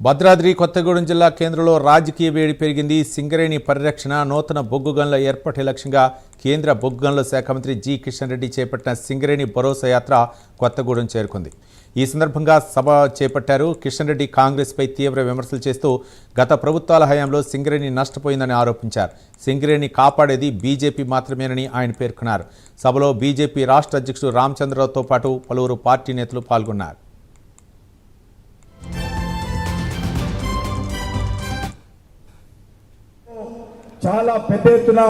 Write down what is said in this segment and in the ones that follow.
భద్రాద్రి కొత్తగూడెం జిల్లా కేంద్రంలో రాజకీయ వేడి పెరిగింది. సింగరేణి పరిరక్షణ, నూతన బొగ్గు గనుల ఏర్పాటు లక్ష్యంగా కేంద్ర బొగ్గు గనుల శాఖ మంత్రి జి కిషన్ రెడ్డి చేపట్టిన సింగరేణి భరోసా యాత్ర కొత్తగూడెం చేరుకుంది. ఈ సందర్భంగా సభ చేపట్టారు. కిషన్ రెడ్డి కాంగ్రెస్పై తీవ్ర విమర్శలు చేస్తూ గత ప్రభుత్వాల హయాంలో సింగరేణి నష్టపోయిందని ఆరోపించారు. సింగరేణి కాపాడేది బీజేపీ మాత్రమేనని ఆయన పేర్కొన్నారు. సభలో బీజేపీ రాష్ట్ర అధ్యక్షుడు రామచంద్రరావుతో పాటు పలువురు పార్టీ నేతలు పాల్గొన్నారు. చాలా పెద్ద ఎత్తున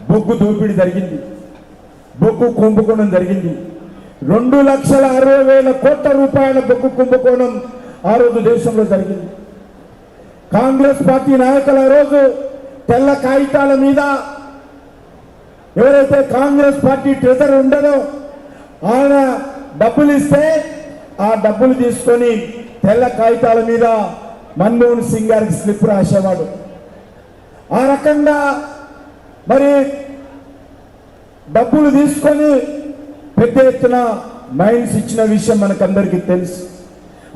బొగ్గు దోపిడీ జరిగింది, బొగ్గు కుంభకోణం జరిగింది. 2,60,000 కోట్ల రూపాయల బొగ్గు కుంభకోణం ఆ రోజు దేశంలో జరిగింది. కాంగ్రెస్ పార్టీ నాయకులు ఆ రోజు తెల్ల కాగితాల మీద ఎవరైతే కాంగ్రెస్ పార్టీ ట్రెజర్ ఉండదో ఆయన డబ్బులు ఇస్తే ఆ డబ్బులు తీసుకొని తెల్ల కాగితాల మీద మన్మోహన్ సింగ్ గారికి స్లిప్ రాసేవాడు. ఆ రకంగా మరి డబ్బులు తీసుకొని పెద్ద ఎత్తున మైన్స్ ఇచ్చిన విషయం మనకందరికీ తెలుసు.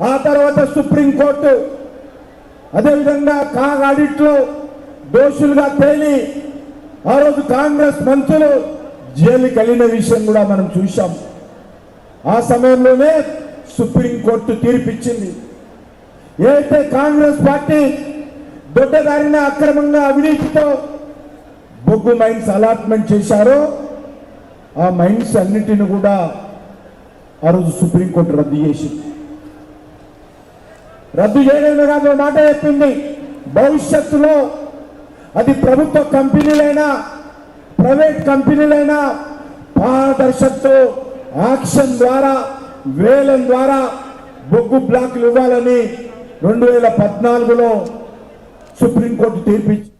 ఆ తర్వాత సుప్రీంకోర్టు అదేవిధంగా కాగ్ ఆడిట్లో దోషులుగా తేలి ఆ రోజు కాంగ్రెస్ మంత్రులు జైలుకి వెళ్ళిన విషయం కూడా మనం చూశాం. ఆ సమయంలోనే సుప్రీంకోర్టు తీర్పిచ్చింది. ఏదైతే కాంగ్రెస్ పార్టీ దొడ్డదారిన అక్రమంగా అవినీతితో బొగ్గు మైన్స్ అలాట్మెంట్ చేశారో ఆ మైన్స్ అన్నిటిని కూడా ఆ రోజు సుప్రీంకోర్టు రద్దు చేసింది. రద్దు చేయడమే కాదు, మాట చెప్పింది, భవిష్యత్తులో అది ప్రభుత్వ కంపెనీలైనా ప్రైవేట్ కంపెనీలైనా పారదర్శకతో యాక్షన్ ద్వారా వేలం ద్వారా బొగ్గు బ్లాక్లు ఇవ్వాలని 2014లో సుప్రీంకోర్టు తీర్పిచ్చింది.